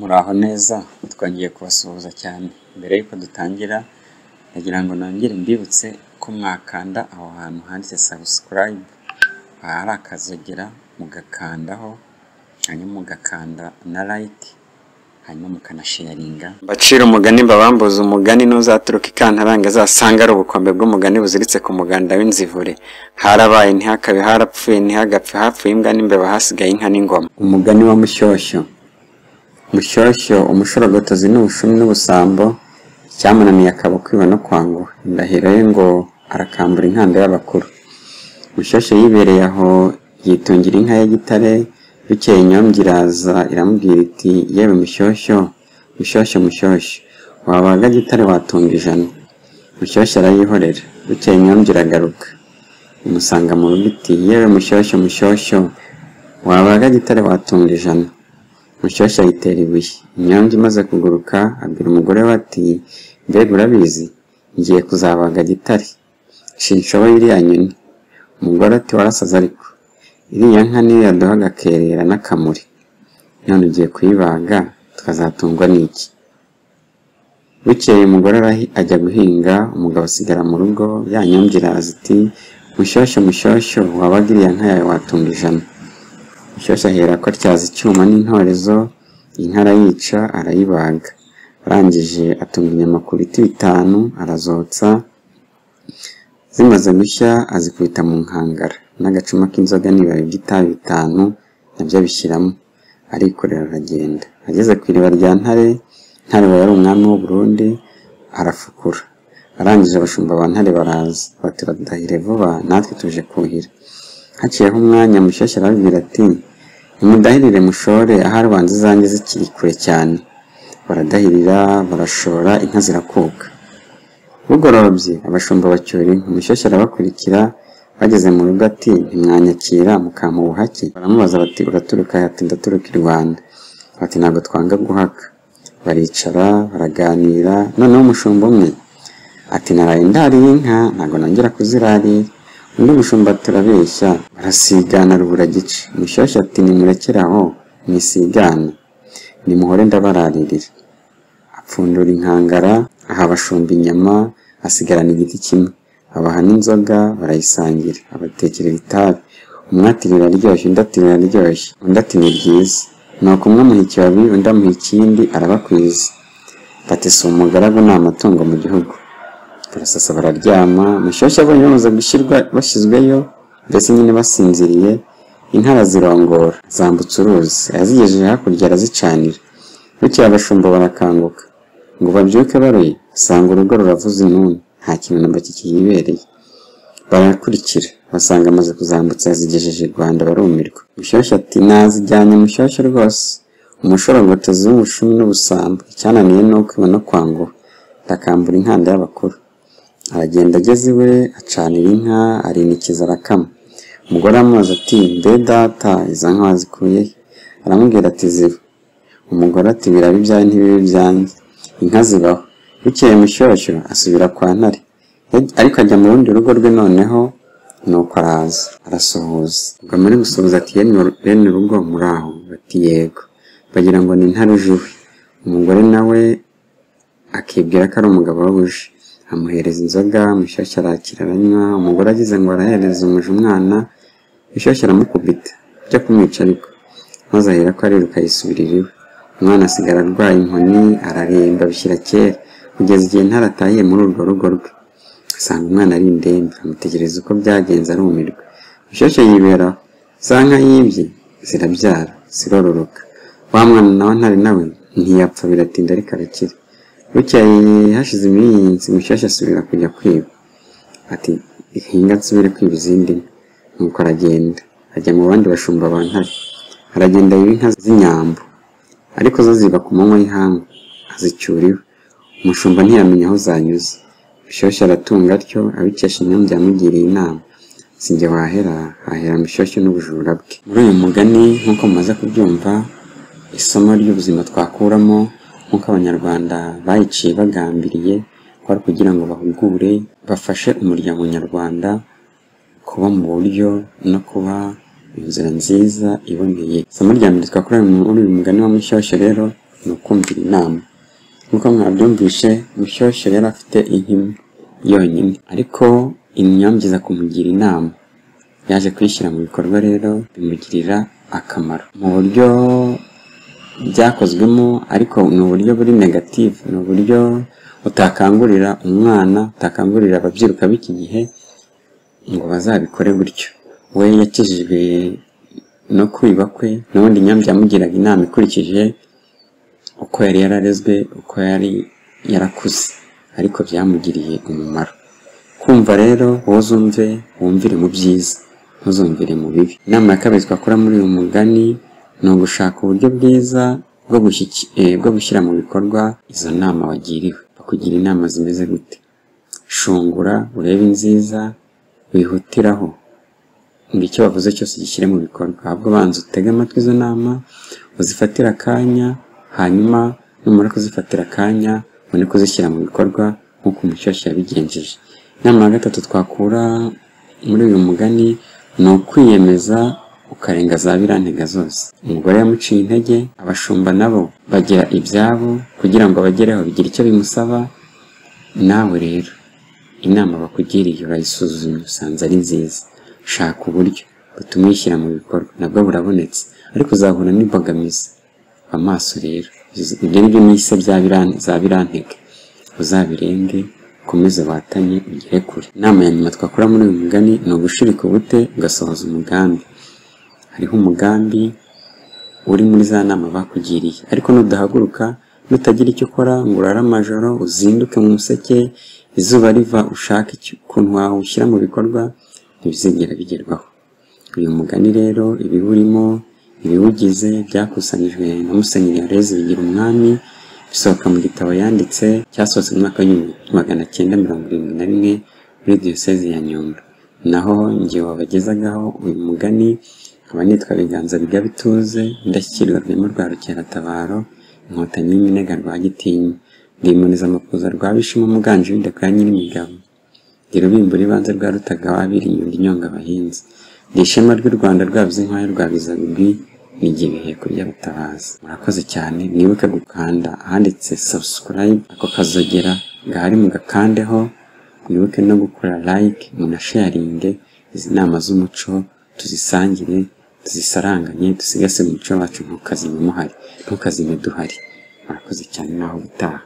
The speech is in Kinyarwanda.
Muraho neza, twongeye kubasuhuza cyane. Mbere yuko dutangira, ndagira ngo nongere mbibutse ko mwakanda aho hantu handitse subscribe, hari akazogera mugakandaho, hanyuma mugakanda na like, hanyuma mukanasharinga. Bacira umugani mbabambuza umugani n'uzaturuka ikantarange azasanga ari ubukombe bw'umugani buziritse ku muganda w'inzivure. Harabaye ntihakabe, harapfuye ntihagapfe, hapfuye imbwa n'imbeba, hasigaye inka n'ingoma. Umugani wa Mushyosho. Mushyosho umushorogotozi n'ubushumi n'ubusambo, cyamunaniye akaba kwiba no kwanguha. Indahiro ye ngo arakambura inkanda y'abakuru. Mushyosho yibereye aho yitungira inka ya Gitare. Bukeye Nyombyi iraza iramubwira iti, yewe Mushyosho, Mushyosho, Mushyosho, wabaga Gitare watunga ijana. Mushyosho arayihorera. Bukeye Nyombyi iragaruka imusanga mu rugo iti, yewe Mushyosho, Mushyosho, wabaga Gitare watunga ijana. Mushyosho ayitera ibuye. Nyombyi imaze kuguruka abwira umugore we ati, mbega urabizi, ngiye kuzabaga Gitare, sinshoboye iriya nyoni. Umugore ati, warasaze ariko, iriya nka niyo yaduha agakerera n'akamuri, none ugiye kuyibaga tukazatungwa n'iki? Bukeye umugore ajya guhinga, umugabo asigara mu rugo. Ya Nyombyi iraza iti, Mushyosho, Mushyosho, wabaga iriya nka yawe watunga ijana. Mushyosho ahera ko atyaza icyuma n'intorezo, inka arayica arayibaga. Arangije atunga inyama ku biti 5 arazotsa. Zimaze gushya azikubita mu nkangara, n'agacuma k'inzoga n'ibibabi by'itabi 5 nabyo abishyiramo, arikorera aragenda. Ageze ku iriba rya Ntare, Ntare wari umwami w'u Burundi, arafukura. Arangije abashumba ba Ntare baraza bati, badahire vuba natwe tuje kuhira. Haciyeho umwanya Mushyosho arababwira ati, nimudahirire mushore, ahari ubanza izanjye zikiri kure cyane. Baradahirira barashora, inka zirakuka. Bugorobye abashumba bacyura inka. Mushyosho arabakurikira. Bageze mu rugo ati, ntimwanyakira mukampa ubuhake? Baramubaza bati, uraturuka? Ati, ndaturuka i Rwanda. Bati, ntabwo twanga guhaka. Baricara baraganira. Noneho umushumba umwe ati, naraye ndariye inka ntabwo nongera kuzirarira. Undi mushumba turabeshya. Barasigana rubura gice. Mushyosho ati, nimurekeraho mwisigana, nimuhore ndabararirira. Apfundura inkangara, aha abashumba inyama, asigarana igiti kimwe. Abaha n'inzoga barayisangira, abatekerera itabi. Umwe ati, riraryoshye, undi ati, riraryoshye, undi ati, ni ryiza. Nuko umwe amuha ikibabi, undi amuha ikindi, arabakwiza. Bati, si umugaragu ni amatungo mu gihugu. Barasasa bararyama. Mushyosho abonye bamaze bashyizweyo, mbese nyine basinziriye, inka arazirongora, zambutse uruzi, azigejeje hakurya arazicanira. Bukeye abashumba barakanguka ngo babyuke baruye, basanga urugo ruravuza inuni, nta kintu namba kikiyibereye. Barakurikira basanga amaze kuzambutsa, yazigejeje i Rwanda, barumirwa. Mushyosho ati, nazijyanye Mushyosho rwose, umushorogotozi w'ubushumi n'ubusambo, icyananiye ni ukwiba no kwanguha, ndakambura inkanda y'abakuru. Aragenda ageze iwe, acanira inka, arinikiza arakama. Umugore amubaza ati, mbe data, izo nka wazikuye he? Aramubwira ati, ziba. Umugore ati, birabe ibyawe ntibibe ibyanjye, inka zibaho. Bukeye Mushyosho asubira kwa Ntare, ariko ajya mu rundi rugo rwe. Noneho nuko araza arasuhuza. Ubwo muri gusuhuza ati, bene urugo muraho? Bati, yego. Bagira ngo ni Ntare uje iwe. Umugore nawe akibwira ko ari umugabo w'uje, amuhereza inzoga. Mushyosho arakira aranywa. Umugore agize ngo arahereza umuja umwana, Mushyosho aramukubita byo kumwica, ariko maze ahera ko ariruka yisubirira iwe. Umwana asigara arwaye inkoni, araremba bishyira kera, kugeza igihe Ntare atahiye muri urwo rugo rwe. Asanga umwana ari indembe, amutegereza uko byagenze arumirwa. Mushyosho yiberaho. Za nka yibye zirabyara zirororoka. Wa mwana nawe Ntare nawe ntiyapfa, biratinda ariko arakira. Bukeye hashize iminsi Mushyosho asubira kujya kwiba. Ati, hinga nsubire kwiba izindi nka. Nuko aragenda ajya mu bandi bashumba ba Ntare. Aragenda yiba inka z'inyambo, ariko zo ziba ku manywa y'ihangu, azicyura iwe. Umushumba ntiyamenya aho zanyuze. Mushyosho aratunga atyo, abikesha Nyombyi yamugiriye inama. Sinjye wahera, hahera Mushyosho n'ubujura bwe. Muri uyu mugani nk'uko mumaze kubyumva, isomo ry'ubuzima twakuramo, nk'uko abanyarwanda bayiciye bagambiriye ko ari kugira ngo bahugure, bafashe umuryango nyarwanda kuba mu buryo no kuba inzira nziza iboneye. Isomo rya mbere twakora muri uyu mugani wa Mushyosho rero ni ukumvira inama. Nk'uko mwabyumvishe, Mushyushyu yari afite inkima yonyine, ariko imyamgiza kumugira inama yaje kuyishyira mu bikorwa, rero bimugirira akamaro mu buryo byakozwemo, ariko ni uburyo buri negative, ni uburyo utakangurira umwana, utakangurira ababyiruka b'iki gihe ngo bazabikore gutyo. We yakijijwe no kwiba kwe, n'ubundi Nyambya yamugiraga inama ikurikije uko yari yararezwe, uko yari yarakuze, ariko byamugiriye umumaro. Kumva rero wowe uzumve, wumvire mu byiza, ntuzumvire mu bibi. Inama ya kabiri twakora muri uyu mugani ni ugushaka uburyo bwiza bwo gushyira mu bikorwa izo nama wagiriwe. Bakugira inama zimeze gute? Shungura urebe inziza, wihutiraho ngo icyo bavuze cyose gishyire mu bikorwa. Ahubwo banza utege amatwi izo nama, uzifatire akanya, hanyuma numara kuzifatira akanya ubone kuzishyira mu bikorwa nk'uko Mushyushyu yabigenjeje. Inama ya gatatu twakura muri uyu mugani ni ukwiyemeza ukarenga za birantega zose. Umugore yamuciye intege, abashumba nabo bagira ibyabo kugira ngo bagereho bigira icyo bimusaba. Nawe rero inama bakugiriye urayisuzumye, usanze ari nziza, shaka uburyo butuma uyishyira mu bikorwa. Nabwo burabonetse, ariko uzahura n'imbogamizi. Amaso rero, ibyo ngibyo nise za birantega, uzabirenge, ukomeze watanye, ugere kure. Inama ya nyuma twakora muri uyu mugani ni ugushirika ubute ugasohoza umugambi. Hariho umugambi uri muri za nama bakugiriye, ariko nudahaguruka, nutagira icyo ukora ngo urare amajoro, uzinduke mu museke, izuba riva, ushake ukuntu wawushyira mu bikorwa, ntibizigera bigerwaho. Uyu mugani rero ibiwurimo, ibiwugize byakusanyijwe na Musenyeri Aloys Bigirumwami, bisohoka mu gitabo yanditse cyasohotse mu mwaka w'1971 muri Diyosezi ya Nyundo. Naho njye wabagezagaho uyu mugani nkaba nitwa Biganza Bigabituze, indashyikirwa Rwema rwa Rukeratabaro, Inkotanyi y'Iminega Rwagitinywa, ndi Imbonezamakuza rwa Bishima Muganje w'Indekwa ya Nyirimigabo, ndi Rubimbura ibanze rwa Rutagawabiri Nyundo Inyonga abahinzi, ndi Ishema ry'u Rwanda rwabize inkwaya rwa Bizagurwi, nigiye ibiheko by'abatabazi. Murakoze cyane, mwibuke gukanda ahanditse subscribe, ako kazogera gahari mugakandeho, mwibuke no gukora like, munasharinge izi nama z'umuco, tuzisangire, tuzisaranganye, dusigasire umuco wacu, ntukazime muhari, ntukazime duhari. Murakoze cyane, naho ubutaha.